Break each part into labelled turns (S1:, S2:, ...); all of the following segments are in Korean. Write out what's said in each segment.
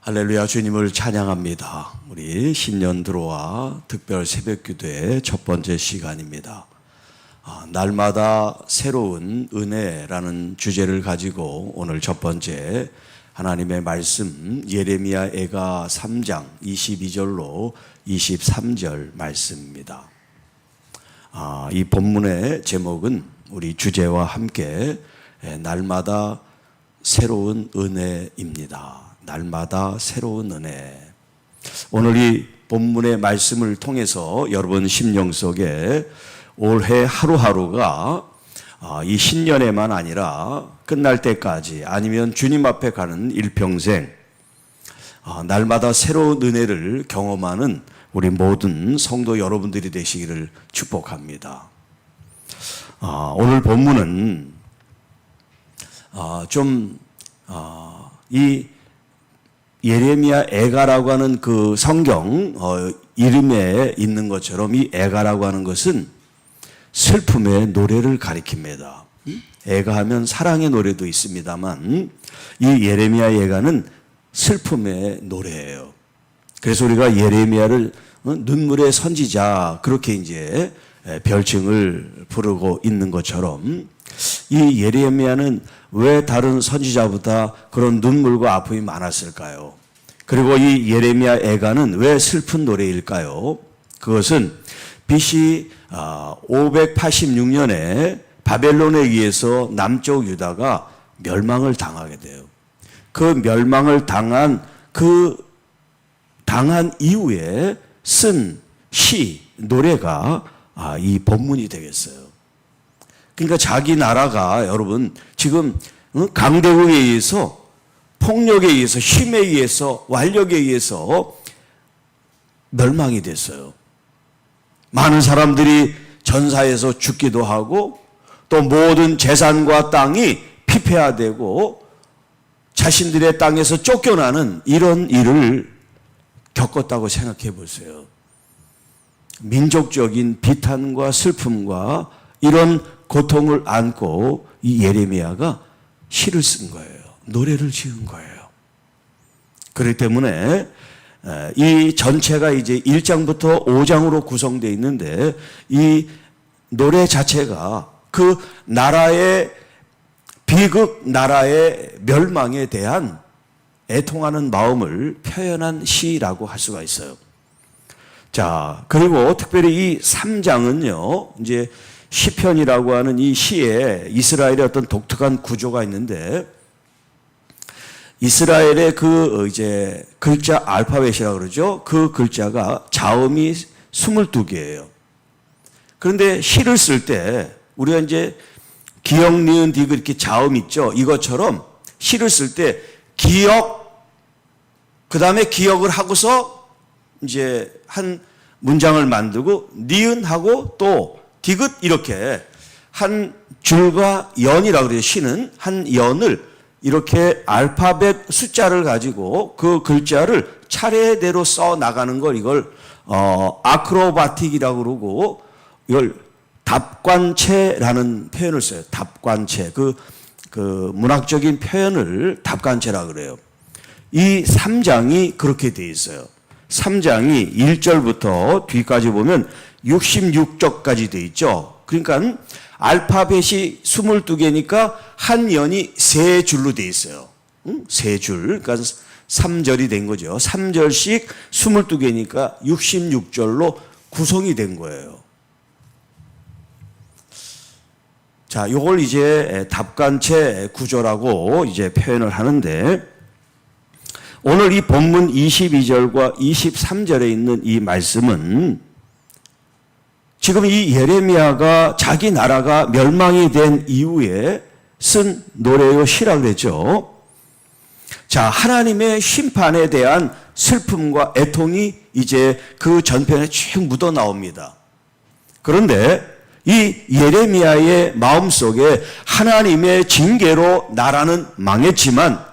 S1: 할렐루야, 주님을 찬양합니다. 우리 신년 들어와 특별 새벽기도의 첫 번째 시간입니다. 날마다 새로운 은혜라는 주제를 가지고 오늘 첫 번째 하나님의 말씀 예레미야 애가 3장 22절로 23절 말씀입니다. 이 본문의 제목은 우리 주제와 함께 날마다 새로운 은혜입니다. 날마다 새로운 은혜. 오늘 이 본문의 말씀을 통해서 여러분 심령 속에 올해 하루하루가 이 신년에만 아니라 끝날 때까지 아니면 주님 앞에 가는 일평생 날마다 새로운 은혜를 경험하는 우리 모든 성도 여러분들이 되시기를 축복합니다. 오늘 본문은 이 예레미야 애가라고 하는 그 성경 이름에 있는 것처럼 이 애가라고 하는 것은 슬픔의 노래를 가리킵니다. 애가 하면 사랑의 노래도 있습니다만 이 예레미야 애가는 슬픔의 노래예요. 그래서 우리가 예레미야를 눈물의 선지자 그렇게 이제 별칭을 부르고 있는 것처럼 이 예레미야는 왜 다른 선지자보다 그런 눈물과 아픔이 많았을까요? 그리고 이 예레미야 애가는 왜 슬픈 노래일까요? 그것은 BC 586년에 바벨론에 의해서 남쪽 유다가 멸망을 당하게 돼요. 그 멸망을 당한 이후에 쓴 시, 노래가 이 본문이 되겠어요. 그러니까 자기 나라가 여러분 지금 강대국에 의해서 폭력에 의해서 힘에 의해서 완력에 의해서 멸망이 됐어요. 많은 사람들이 전사해서 죽기도 하고 또 모든 재산과 땅이 피폐화되고 자신들의 땅에서 쫓겨나는 이런 일을 겪었다고 생각해 보세요. 민족적인 비탄과 슬픔과 이런 고통을 안고 이 예레미야가 시를 쓴 거예요. 노래를 지은 거예요. 그렇기 때문에 이 전체가 이제 1장부터 5장으로 구성되어 있는데 이 노래 자체가 그 나라의 비극 나라의 멸망에 대한 애통하는 마음을 표현한 시라고 할 수가 있어요. 자, 그리고 특별히 이 3장은요, 이제 시편이라고 하는 이 시에 이스라엘의 어떤 독특한 구조가 있는데, 이스라엘의 그 이제 글자 알파벳이라고 그러죠. 그 글자가 자음이 22개예요. 그런데 시를 쓸 때 우리가 이제 기역, 니은, 디귿 이렇게 자음 있죠. 이것처럼 시를 쓸 때 기역, 그 다음에 기역을 하고서 이제 한 문장을 만들고 니은하고 또 디귿 이렇게 한 줄과 연이라고 그래요. 시는 한 연을 이렇게 알파벳 숫자를 가지고 그 글자를 차례대로 써 나가는 걸 이걸 아크로바틱이라고 그러고 이걸 답관체라는 표현을 써요. 답관체. 그 문학적인 표현을 답관체라고 그래요. 이 3장이 그렇게 돼 있어요. 3장이 1절부터 뒤까지 보면 66절까지 돼 있죠. 그러니까 알파벳이 22개니까 한 연이 3줄로 돼 있어요. 3줄. 그러니까 3절이 된 거죠. 3절씩 22개니까 66절로 구성이 된 거예요. 자, 요걸 이제 답관체 구조라고 이제 표현을 하는데 오늘 이 본문 22절과 23절에 있는 이 말씀은 지금 이 예레미야가 자기 나라가 멸망이 된 이후에 쓴 노래요 시라고 그랬죠. 자, 하나님의 심판에 대한 슬픔과 애통이 이제 그 전편에 쭉 묻어 나옵니다. 그런데 이 예레미야의 마음속에 하나님의 징계로 나라는 망했지만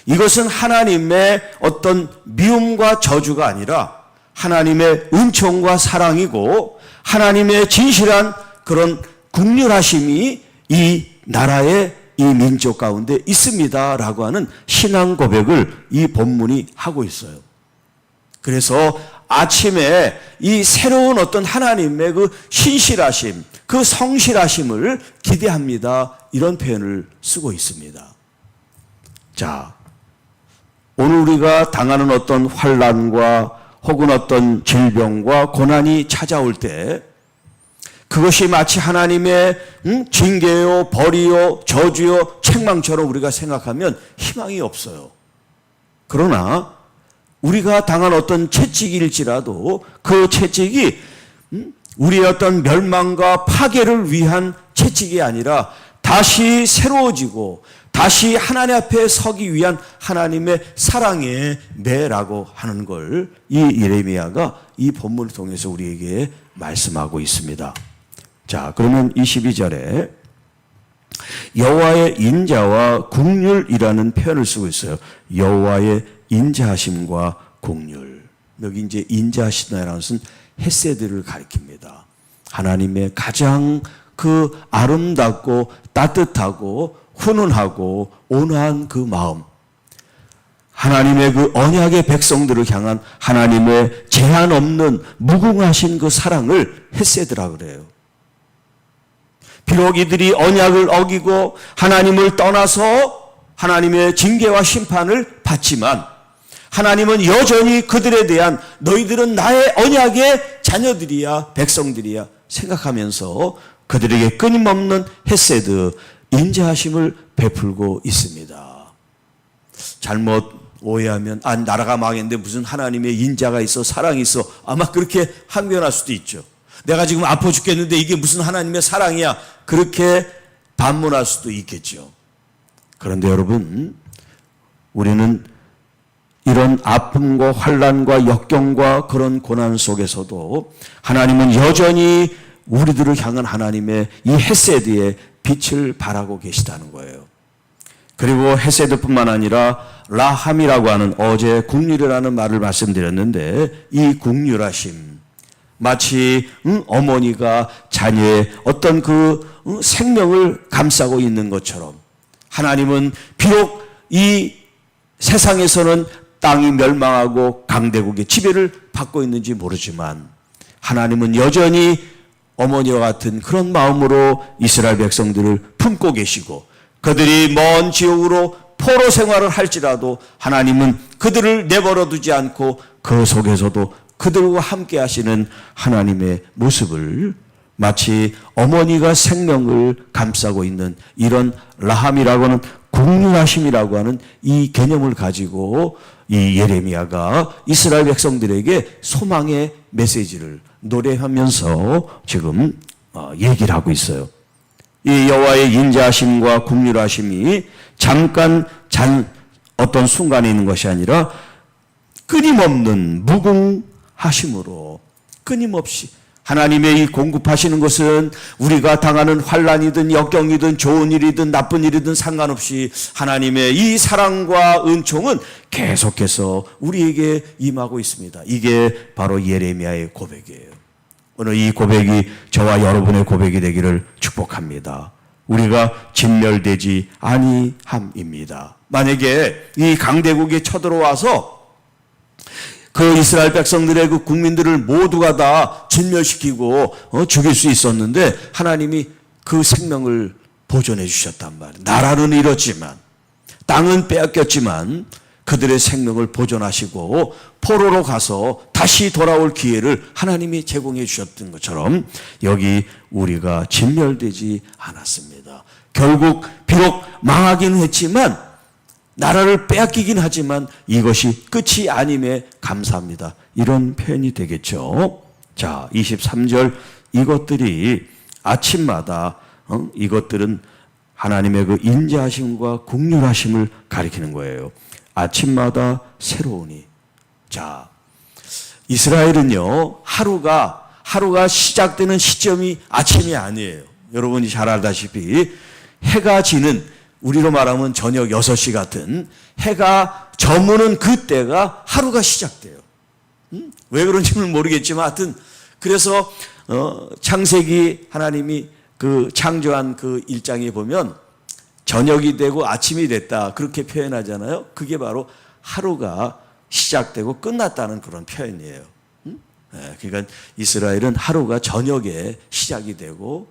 S1: 이것은 하나님의 어떤 미움과 저주가 아니라 하나님의 은총과 사랑이고 하나님의 진실한 그런 긍휼하심이 이 나라에 이 민족 가운데 있습니다라고 하는 신앙 고백을 이 본문이 하고 있어요. 그래서 아침에 이 새로운 어떤 하나님의 그 신실하심, 그 성실하심을 기대합니다. 이런 표현을 쓰고 있습니다. 자, 오늘 우리가 당하는 어떤 환난과 혹은 어떤 질병과 고난이 찾아올 때 그것이 마치 하나님의 징계요, 벌이요, 저주요, 책망처럼 우리가 생각하면 희망이 없어요. 그러나 우리가 당한 어떤 채찍일지라도 그 채찍이 우리의 어떤 멸망과 파괴를 위한 채찍이 아니라 다시 새로워지고 다시 하나님 앞에 서기 위한 하나님의 사랑의 매라고 하는 걸 이 예레미야가 이 본문을 통해서 우리에게 말씀하고 있습니다. 자, 그러면 22절에 여호와의 인자와 국률이라는 표현을 쓰고 있어요. 여호와의 인자하심과 국률. 여기 이제 인자하시다라는 것은 헤세드를 가리킵니다. 하나님의 가장 그 아름답고 따뜻하고 훈훈하고 온화한 그 마음, 하나님의 그 언약의 백성들을 향한 하나님의 제한 없는 무궁하신 그 사랑을 헤세드라 그래요. 비록 이들이 언약을 어기고 하나님을 떠나서 하나님의 징계와 심판을 받지만 하나님은 여전히 그들에 대한 너희들은 나의 언약의 자녀들이야, 백성들이야 생각하면서 그들에게 끊임없는 헤세드, 인자하심을 베풀고 있습니다. 잘못 오해하면 나라가 망했는데 무슨 하나님의 인자가 있어, 사랑이 있어, 아마 그렇게 항변할 수도 있죠. 내가 지금 아파 죽겠는데 이게 무슨 하나님의 사랑이야, 그렇게 반문할 수도 있겠죠. 그런데 여러분, 우리는 이런 아픔과 환난과 역경과 그런 고난 속에서도 하나님은 여전히 우리들을 향한 하나님의 이 헤세드의 빛을 발하고 계시다는 거예요. 그리고 헤세드뿐만 아니라 라함이라고 하는 어제 국률이라는 말을 말씀드렸는데 이 국률하심, 마치 어머니가 자녀의 어떤 그 생명을 감싸고 있는 것처럼 하나님은 비록 이 세상에서는 땅이 멸망하고 강대국의 지배를 받고 있는지 모르지만 하나님은 여전히 어머니와 같은 그런 마음으로 이스라엘 백성들을 품고 계시고 그들이 먼 지옥으로 포로 생활을 할지라도 하나님은 그들을 내버려 두지 않고 그 속에서도 그들과 함께 하시는 하나님의 모습을 마치 어머니가 생명을 감싸고 있는 이런 라함이라고 하는 국률하심이라고 하는 이 개념을 가지고 이 예레미야가 이스라엘 백성들에게 소망의 메시지를 노래하면서 지금 얘기를 하고 있어요. 이 여호와의 인자하심과 국률하심이 잠깐 어떤 순간에 있는 것이 아니라 끊임없는 무궁하심으로 끊임없이 하나님의 이 공급하시는 것은 우리가 당하는 환난이든 역경이든 좋은 일이든 나쁜 일이든 상관없이 하나님의 이 사랑과 은총은 계속해서 우리에게 임하고 있습니다. 이게 바로 예레미야의 고백이에요. 오늘 이 고백이 저와 여러분의 고백이 되기를 축복합니다. 우리가 진멸되지 아니함입니다. 만약에 이 강대국이 쳐들어와서 그 이스라엘 백성들의 그 국민들을 모두가 다 진멸시키고 죽일 수 있었는데 하나님이 그 생명을 보존해 주셨단 말이에요. 나라는 잃었지만 땅은 빼앗겼지만 그들의 생명을 보존하시고 포로로 가서 다시 돌아올 기회를 하나님이 제공해 주셨던 것처럼 여기 우리가 진멸되지 않았습니다. 결국 비록 망하긴 했지만 나라를 빼앗기긴 하지만 이것이 끝이 아님에 감사합니다. 이런 표현이 되겠죠. 자, 23절 이것들이 아침마다 이것들은 하나님의 그 인자하심과 국률하심을 가리키는 거예요. 아침마다 새로우니. 자, 이스라엘은요 하루가 시작되는 시점이 아침이 아니에요. 여러분이 잘 알다시피 해가 지는 우리로 말하면 저녁 6시 같은 해가 저무는 그때가 하루가 시작돼요. 왜 그런지는 모르겠지만 하여튼 그래서 창세기 하나님이 그 창조한 그 1장에 보면 저녁이 되고 아침이 됐다 그렇게 표현하잖아요. 그게 바로 하루가 시작되고 끝났다는 그런 표현이에요. 그러니까 이스라엘은 하루가 저녁에 시작이 되고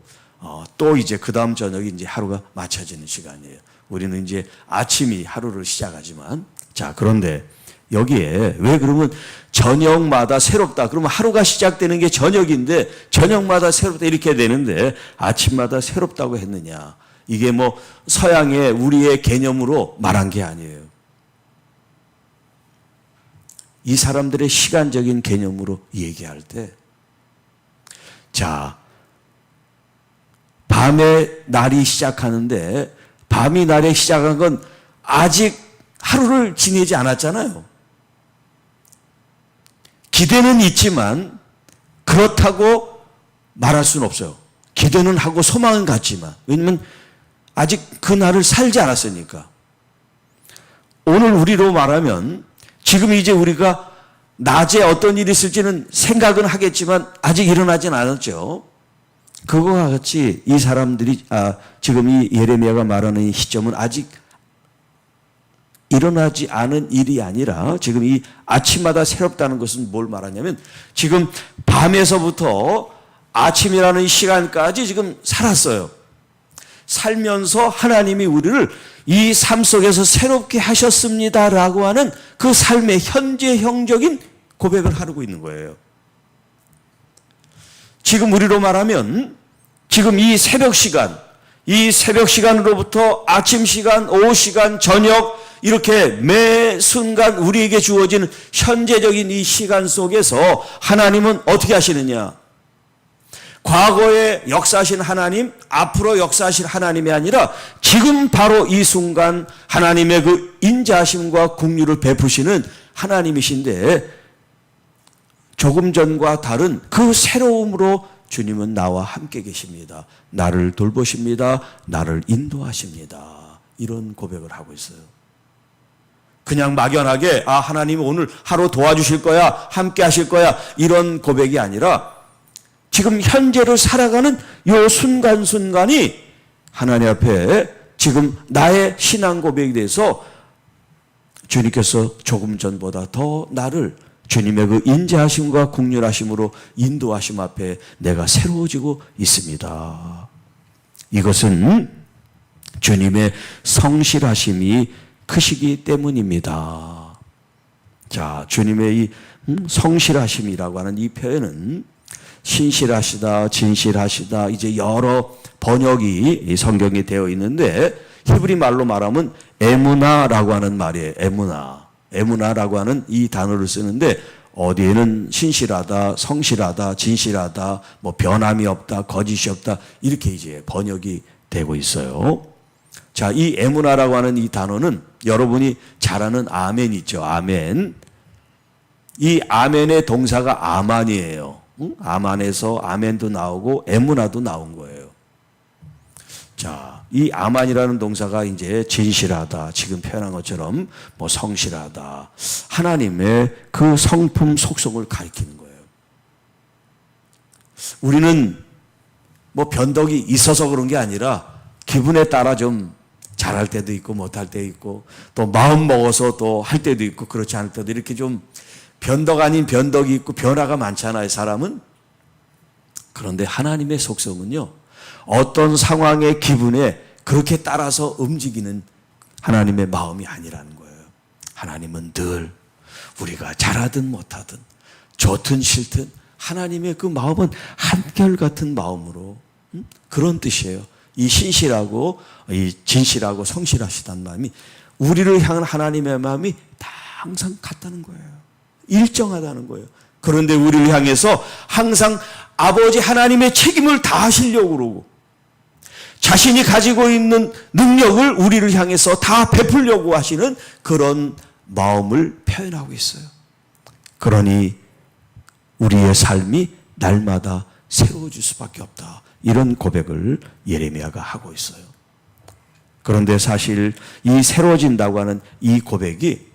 S1: 또 이제 그 다음 저녁이 이제 하루가 맞춰지는 시간이에요. 우리는 이제 아침이 하루를 시작하지만 자 그런데 여기에 왜 그러면 저녁마다 새롭다 그러면 하루가 시작되는 게 저녁인데 저녁마다 새롭다 이렇게 되는데 아침마다 새롭다고 했느냐. 이게 뭐 서양의 우리의 개념으로 말한 게 아니에요. 이 사람들의 시간적인 개념으로 얘기할 때 자 밤에 날이 시작하는데 밤이 날에 시작한 건 아직 하루를 지내지 않았잖아요. 기대는 있지만 그렇다고 말할 수는 없어요. 기대는 하고 소망은 같지만 왜냐하면 아직 그 날을 살지 않았으니까. 오늘 우리로 말하면 지금 이제 우리가 낮에 어떤 일이 있을지는 생각은 하겠지만 아직 일어나진 않았죠. 그거와 같이 이 사람들이 지금 이 예레미야가 말하는 이 시점은 아직 일어나지 않은 일이 아니라 지금 이 아침마다 새롭다는 것은 뭘 말하냐면 지금 밤에서부터 아침이라는 시간까지 지금 살았어요. 살면서 하나님이 우리를 이 삶 속에서 새롭게 하셨습니다라고 하는 그 삶의 현재형적인 고백을 하고 있는 거예요. 지금 우리로 말하면 지금 이 새벽 시간으로부터 아침 시간, 오후 시간, 저녁 이렇게 매 순간 우리에게 주어지는 현재적인 이 시간 속에서 하나님은 어떻게 하시느냐? 과거에 역사하신 하나님, 앞으로 역사하실 하나님이 아니라 지금 바로 이 순간 하나님의 그 인자하심과 긍휼을 베푸시는 하나님이신데 조금 전과 다른 그 새로움으로 주님은 나와 함께 계십니다. 나를 돌보십니다. 나를 인도하십니다. 이런 고백을 하고 있어요. 그냥 막연하게 하나님이 오늘 하루 도와주실 거야, 함께 하실 거야 이런 고백이 아니라 지금 현재를 살아가는 이 순간순간이 하나님 앞에 지금 나의 신앙 고백에 대해서 주님께서 조금 전보다 더 나를 주님의 그 인자하심과 긍휼하심으로 인도하심 앞에 내가 새로워지고 있습니다. 이것은 주님의 성실하심이 크시기 때문입니다. 자, 주님의 이 성실하심이라고 하는 이 표현은 신실하시다, 진실하시다 이제 여러 번역이 성경에 되어 있는데 히브리 말로 말하면 에무나라고 하는 말이에요. 에무나라고 하는 이 단어를 쓰는데 어디에는 신실하다, 성실하다, 진실하다, 뭐 변함이 없다, 거짓이 없다 이렇게 이제 번역이 되고 있어요. 자, 이 에무나라고 하는 이 단어는 여러분이 잘 아는 아멘 있죠. 아멘. 이 아멘의 동사가 아만이에요. 아만에서 아멘도 나오고 에무나도 나온 거예요. 자, 이 아만이라는 동사가 이제 진실하다, 지금 표현한 것처럼 뭐 성실하다, 하나님의 그 성품 속성을 가리키는 거예요. 우리는 뭐 변덕이 있어서 그런 게 아니라 기분에 따라 좀 잘할 때도 있고 못할 때도 있고 또 마음 먹어서 또 할 때도 있고 그렇지 않을 때도 이렇게 좀 변덕 아닌 변덕이 있고 변화가 많잖아요, 사람은. 그런데 하나님의 속성은요, 어떤 상황의 기분에 그렇게 따라서 움직이는 하나님의 마음이 아니라는 거예요. 하나님은 늘 우리가 잘하든 못하든 좋든 싫든 하나님의 그 마음은 한결같은 마음으로 그런 뜻이에요. 이 신실하고 이 진실하고 성실하시다는 마음이 우리를 향한 하나님의 마음이 다 항상 같다는 거예요. 일정하다는 거예요. 그런데 우리를 향해서 항상 아버지 하나님의 책임을 다 하시려고 그러고 자신이 가지고 있는 능력을 우리를 향해서 다 베풀려고 하시는 그런 마음을 표현하고 있어요. 그러니 우리의 삶이 날마다 새로워질 수밖에 없다. 이런 고백을 예레미야가 하고 있어요. 그런데 사실 이 새로워진다고 하는 이 고백이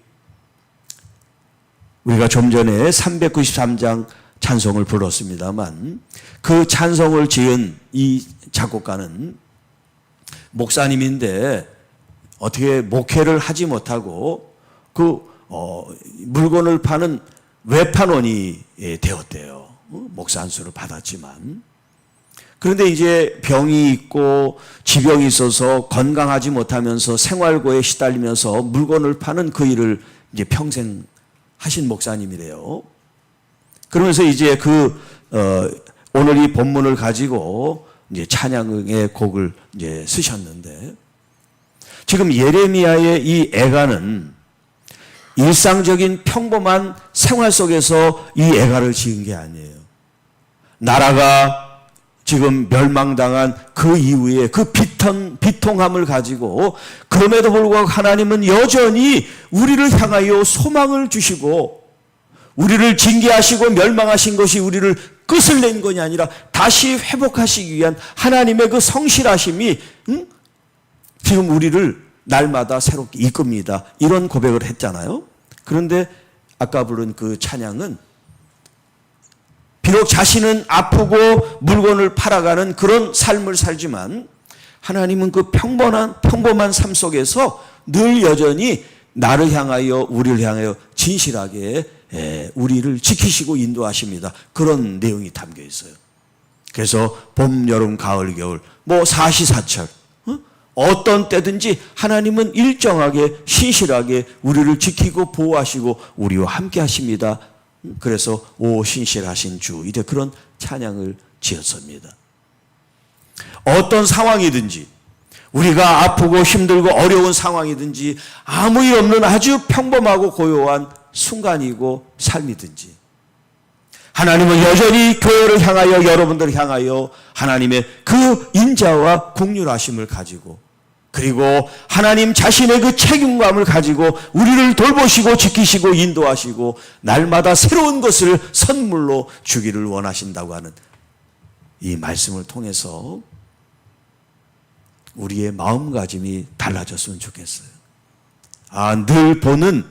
S1: 우리가 좀 전에 393장 찬송을 불렀습니다만 그 찬송을 지은 이 작곡가는 목사님인데 어떻게 목회를 하지 못하고 물건을 파는 외판원이 되었대요. 목사 안수를 받았지만. 그런데 이제 병이 있고 지병이 있어서 건강하지 못하면서 생활고에 시달리면서 물건을 파는 그 일을 이제 평생 하신 목사님이래요. 그러면서 이제 오늘 이 본문을 가지고 이제 찬양의 곡을 이제 쓰셨는데, 지금 예레미야의 이 애가는 일상적인 평범한 생활 속에서 이 애가를 지은 게 아니에요. 나라가 지금 멸망당한 그 이후에 그 비통함을 가지고, 그럼에도 불구하고 하나님은 여전히 우리를 향하여 소망을 주시고, 우리를 징계하시고 멸망하신 것이 우리를 끝을 낸 것이 아니라 다시 회복하시기 위한 하나님의 그 성실하심이 지금 우리를 날마다 새롭게 이끕니다. 이런 고백을 했잖아요. 그런데 아까 부른 그 찬양은 비록 자신은 아프고 물건을 팔아가는 그런 삶을 살지만 하나님은 그 평범한 삶 속에서 늘 여전히 나를 향하여, 우리를 향하여 진실하게 우리를 지키시고 인도하십니다. 그런 내용이 담겨 있어요. 그래서 봄, 여름, 가을, 겨울, 사시사철, 어떤 때든지 하나님은 일정하게 신실하게 우리를 지키고 보호하시고 우리와 함께 하십니다. 그래서 오 신실하신 주, 이제 그런 찬양을 지었습니다. 어떤 상황이든지, 우리가 아프고 힘들고 어려운 상황이든지, 아무 일 없는 아주 평범하고 고요한 순간이고 삶이든지, 하나님은 여전히 교회를 향하여, 여러분들을 향하여 하나님의 그 인자와 긍휼하심을 가지고, 그리고 하나님 자신의 그 책임감을 가지고 우리를 돌보시고 지키시고 인도하시고 날마다 새로운 것을 선물로 주기를 원하신다고 하는 이 말씀을 통해서 우리의 마음가짐이 달라졌으면 좋겠어요. 늘 보는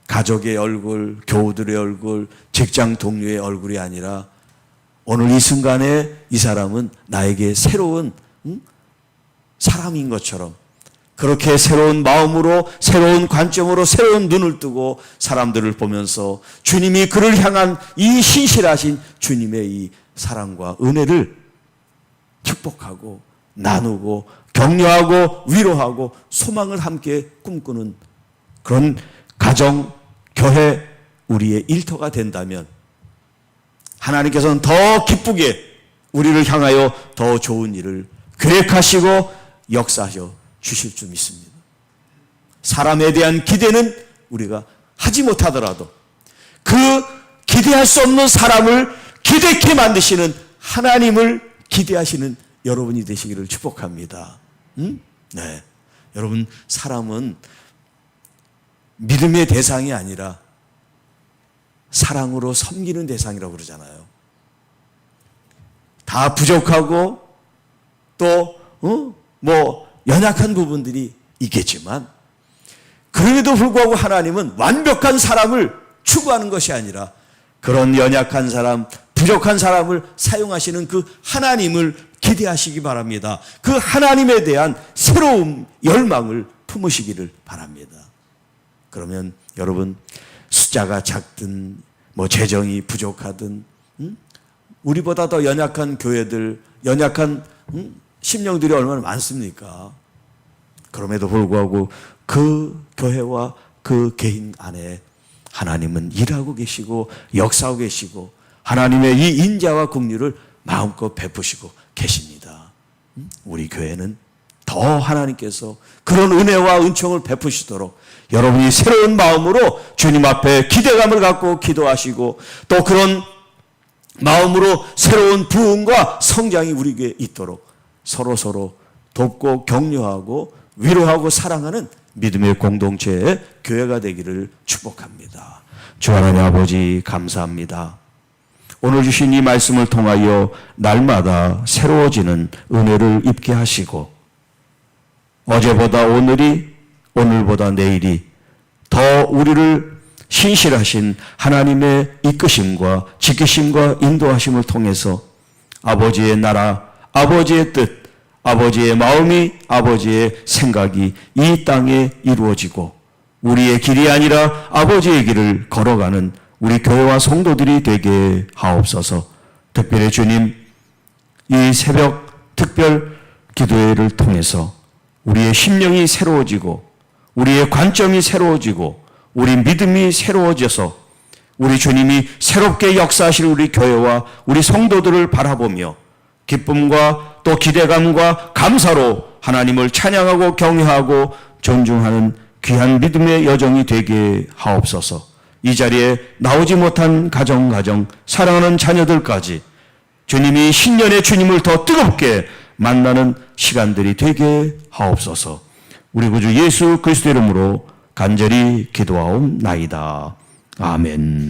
S1: 가족의 얼굴, 교우들의 얼굴, 직장 동료의 얼굴이 아니라 오늘 이 순간에 이 사람은 나에게 새로운 사람인 것처럼, 그렇게 새로운 마음으로, 새로운 관점으로, 새로운 눈을 뜨고 사람들을 보면서 주님이 그를 향한 이 신실하신 주님의 이 사랑과 은혜를 축복하고 나누고 격려하고 위로하고 소망을 함께 꿈꾸는 그런 가정, 교회, 우리의 일터가 된다면 하나님께서는 더 기쁘게 우리를 향하여 더 좋은 일을 계획하시고 역사하셔 주실 줄 믿습니다. 사람에 대한 기대는 우리가 하지 못하더라도 그 기대할 수 없는 사람을 기대케 만드시는 하나님을 기대하시는 여러분이 되시기를 축복합니다. 네, 여러분, 사람은 믿음의 대상이 아니라 사랑으로 섬기는 대상이라고 그러잖아요. 다 부족하고 또 연약한 부분들이 있겠지만, 그럼에도 불구하고 하나님은 완벽한 사람을 추구하는 것이 아니라 그런 연약한 사람, 부족한 사람을 사용하시는 그 하나님을 기대하시기 바랍니다. 그 하나님에 대한 새로운 열망을 품으시기를 바랍니다. 그러면 여러분, 숫자가 작든 재정이 부족하든 우리보다 더 연약한 교회들, 연약한 심령들이 얼마나 많습니까? 그럼에도 불구하고 그 교회와 그 개인 안에 하나님은 일하고 계시고 역사하고 계시고 하나님의 이 인자와 긍휼을 마음껏 베푸시고 계십니다. 우리 교회는 더 하나님께서 그런 은혜와 은총을 베푸시도록 여러분이 새로운 마음으로 주님 앞에 기대감을 갖고 기도하시고, 또 그런 마음으로 새로운 부흥과 성장이 우리에게 있도록 서로 돕고 격려하고 위로하고 사랑하는 믿음의 공동체의 교회가 되기를 축복합니다. 주 하나님 아버지, 감사합니다. 오늘 주신 이 말씀을 통하여 날마다 새로워지는 은혜를 입게 하시고, 어제보다 오늘이, 오늘보다 내일이 더 우리를 신실하신 하나님의 이끄심과 지키심과 인도하심을 통해서 아버지의 나라, 아버지의 뜻, 아버지의 마음이, 아버지의 생각이 이 땅에 이루어지고 우리의 길이 아니라 아버지의 길을 걸어가는 우리 교회와 성도들이 되게 하옵소서. 특별히 주님, 이 새벽 특별 기도회를 통해서 우리의 심령이 새로워지고 우리의 관점이 새로워지고 우리 믿음이 새로워져서 우리 주님이 새롭게 역사하실 우리 교회와 우리 성도들을 바라보며 기쁨과 또 기대감과 감사로 하나님을 찬양하고 경외하고 존중하는 귀한 믿음의 여정이 되게 하옵소서. 이 자리에 나오지 못한 가정 사랑하는 자녀들까지 주님이 신년의 주님을 더 뜨겁게 만나는 시간들이 되게 하옵소서. 우리 구주 예수 그리스도 이름으로 간절히 기도하옵나이다. 아멘.